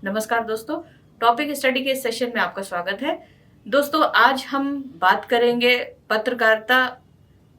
नमस्कार दोस्तों, topic study के इस सेशन में आपका स्वागत है। दोस्तों, आज हम बात करेंगे पत्रकारिता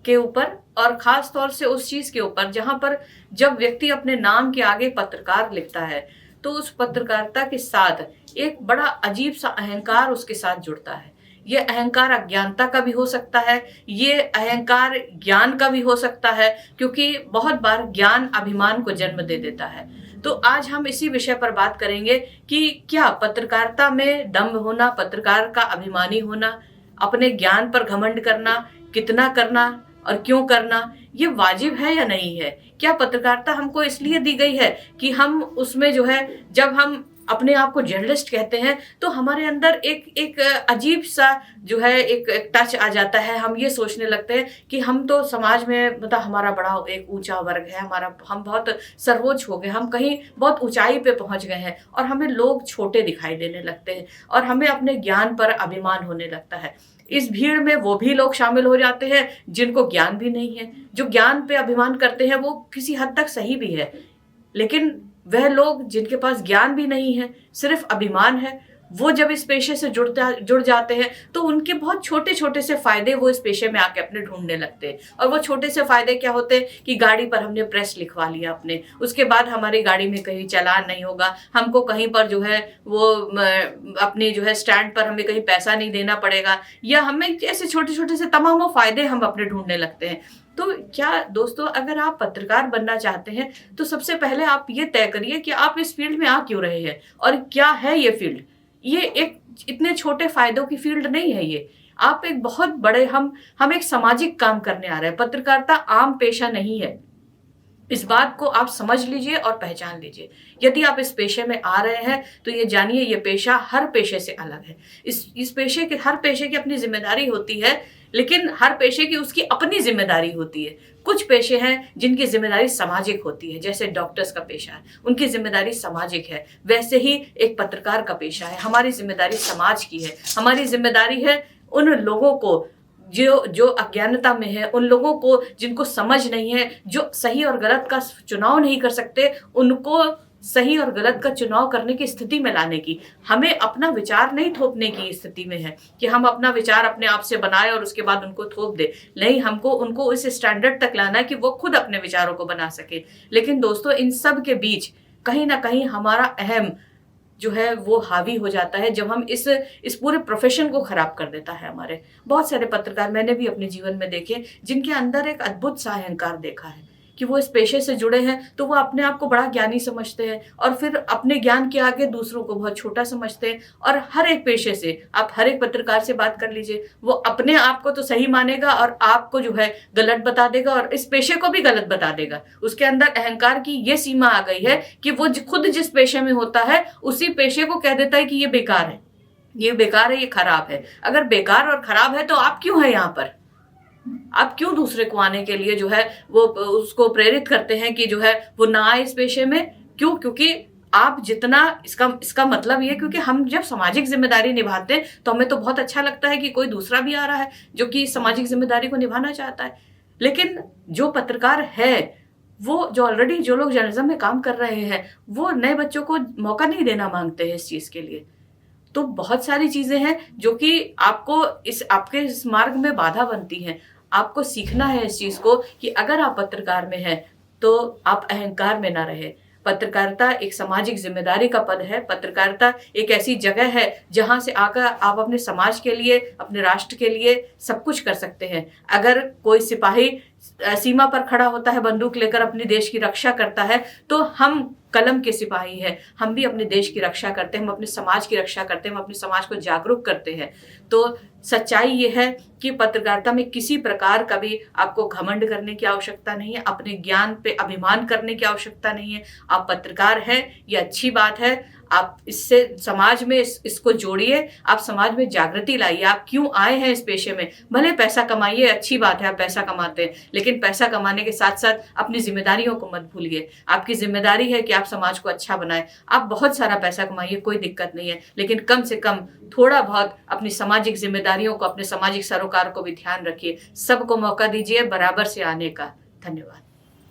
के ऊपर और खास तौर से उस चीज के ऊपर जहां पर जब व्यक्ति अपने नाम के आगे पत्रकार लिखता है तो उस पत्रकारिता के साथ एक बड़ा अजीब सा अहंकार उसके साथ जुड़ता है। ये अहंकार अज्ञानता का भी हो सकता है, ये अहंकार ज्ञान का भी हो सकता है, क्योंकि बहुत बार ज्ञान अभिमान को जन्म दे देता है। तो आज हम इसी विषय पर बात करेंगे कि क्या पत्रकारिता में दम्भ होना, पत्रकार का अभिमानी होना, अपने ज्ञान पर घमंड करना, कितना करना और क्यों करना, ये वाजिब है या नहीं है। क्या पत्रकारिता हमको इसलिए दी गई है कि हम उसमें जो है, जब हम अपने आप को जर्नलिस्ट कहते हैं तो हमारे अंदर एक अजीब सा जो है एक टच आ जाता है। हम ये सोचने लगते हैं कि हम तो समाज में मतलब हमारा बड़ा एक ऊंचा वर्ग है, हम बहुत सर्वोच्च हो गए, हम कहीं बहुत ऊंचाई पे पहुंच गए हैं और हमें लोग छोटे दिखाई देने लगते हैं और हमें अपने ज्ञान पर अभिमान होने लगता है। इस भीड़ में वो भी लोग शामिल हो जाते हैं जिनको ज्ञान भी नहीं है। जो ज्ञान पे अभिमान करते हैं वो किसी हद तक सही भी है, लेकिन वह लोग जिनके पास ज्ञान भी नहीं है, सिर्फ अभिमान है, वो जब इस पेशे से जुड़ जाते हैं तो उनके बहुत छोटे छोटे से फायदे वो इस पेशे में आके अपने ढूंढने लगते हैं। और वो छोटे से फायदे क्या होते हैं कि गाड़ी पर हमने प्रेस लिखवा लिया अपने, उसके बाद हमारी गाड़ी में कहीं चालान नहीं होगा, हमको कहीं पर जो है वो अपनी जो है स्टैंड पर हमें कहीं पैसा नहीं देना पड़ेगा, या हमें ऐसे छोटे छोटे से तमाम फायदे हम अपने ढूंढने लगते हैं। तो क्या दोस्तों, अगर आप पत्रकार बनना चाहते हैं तो सबसे पहले आप ये तय करिए कि आप इस फील्ड में आ क्यों रहे हैं और क्या है ये फील्ड। ये एक इतने छोटे फायदों की फील्ड नहीं है ये। आप एक बहुत बड़े हम एक सामाजिक काम करने आ रहे हैं। पत्रकारिता आम पेशा नहीं है, इस बात को आप समझ लीजिए और पहचान लीजिए। यदि आप इस पेशे में आ रहे हैं तो ये जानिए ये पेशा हर पेशे से अलग है। इस पेशे के हर पेशे की अपनी जिम्मेदारी होती है, लेकिन हर पेशे की उसकी अपनी जिम्मेदारी होती है। कुछ पेशे हैं जिनकी जिम्मेदारी सामाजिक होती है, जैसे डॉक्टर्स का पेशा है, उनकी जिम्मेदारी सामाजिक है। वैसे ही एक पत्रकार का पेशा है, हमारी जिम्मेदारी समाज की है। हमारी जिम्मेदारी है उन लोगों को जो अज्ञानता में है, उन लोगों को जिनको समझ नहीं है, जो सही और गलत का चुनाव नहीं कर सकते, उनको सही और गलत का चुनाव करने की स्थिति में लाने की। हमें अपना विचार नहीं थोपने की स्थिति में है कि हम अपना विचार अपने आप से बनाए और उसके बाद उनको थोप दे। नहीं, हमको उनको इस स्टैंडर्ड तक लाना है कि वो खुद अपने विचारों को बना सके। लेकिन दोस्तों, इन सब के बीच कहीं ना कहीं हमारा अहम जो है वो हावी हो जाता है, जब हम इस पूरे प्रोफेशन को खराब कर देता है। हमारे बहुत सारे पत्रकार मैंने भी अपने जीवन में देखे जिनके अंदर एक अद्भुत सा अहंकार देखा है कि वो इस पेशे से जुड़े हैं तो वो अपने आप को बड़ा ज्ञानी समझते हैं और फिर अपने ज्ञान के आगे दूसरों को बहुत छोटा समझते हैं। और हर एक पेशे से आप हर एक पत्रकार से बात कर लीजिए, वो अपने आप को तो सही मानेगा और आपको जो है गलत बता देगा और इस पेशे को भी गलत बता देगा। उसके अंदर अहंकार की ये सीमा आ गई है कि वो खुद जिस पेशे में होता है उसी पेशे को कह देता है कि ये बेकार है, ये बेकार है, ये खराब है। अगर बेकार और खराब है तो आप क्यों है यहाँ पर? आप क्यों दूसरे को आने के लिए जो है वो उसको प्रेरित करते हैं कि जो है वो ना आए इस पेशे में? क्यों? क्योंकि आप जितना इसका मतलब ये, क्योंकि हम जब सामाजिक जिम्मेदारी निभाते हैं तो हमें तो बहुत अच्छा लगता है कि कोई दूसरा भी आ रहा है जो कि सामाजिक जिम्मेदारी को निभाना चाहता है। लेकिन जो पत्रकार है, वो जो ऑलरेडी जो लोग जर्नलिज्म में काम कर रहे हैं, वो नए बच्चों को मौका नहीं देना मांगते हैं इस चीज के लिए। तो बहुत सारी चीजें हैं जो कि आपके इस मार्ग में बाधा बनती हैं। आपको सीखना है इस चीज को कि अगर आप पत्रकार में हैं तो आप अहंकार में ना रहे। पत्रकारिता एक सामाजिक जिम्मेदारी का पद है। पत्रकारिता एक ऐसी जगह है जहां से आकर आप अपने समाज के लिए, अपने राष्ट्र के लिए सब कुछ कर सकते हैं। अगर कोई सिपाही सीमा पर खड़ा होता है बंदूक लेकर, अपने देश की रक्षा करता है, तो हम कलम के सिपाही हैं। हम भी अपने देश की रक्षा करते हैं, हम अपने समाज की रक्षा करते हैं, हम अपने समाज को जागरूक करते हैं। तो सच्चाई ये है कि पत्रकारिता में किसी प्रकार का भी आपको घमंड करने की आवश्यकता नहीं है, अपने ज्ञान पे अभिमान करने की आवश्यकता नहीं है। आप पत्रकार हैं, ये अच्छी बात है। आप इससे समाज में इसको जोड़िए, आप समाज में जागृति लाइए। आप क्यों आए हैं इस पेशे में? भले पैसा कमाइए, अच्छी बात है, आप पैसा कमाते हैं, लेकिन पैसा कमाने के साथ साथ अपनी जिम्मेदारियों को मत भूलिए। आपकी जिम्मेदारी है कि आप समाज को अच्छा बनाएं। आप बहुत सारा पैसा कमाइए, कोई दिक्कत नहीं है, लेकिन कम से कम थोड़ा बहुत अपनी सामाजिक जिम्मेदारियों को, अपने सामाजिक सरोकार को भी ध्यान रखिए। सबको मौका दीजिए बराबर से आने का। धन्यवाद।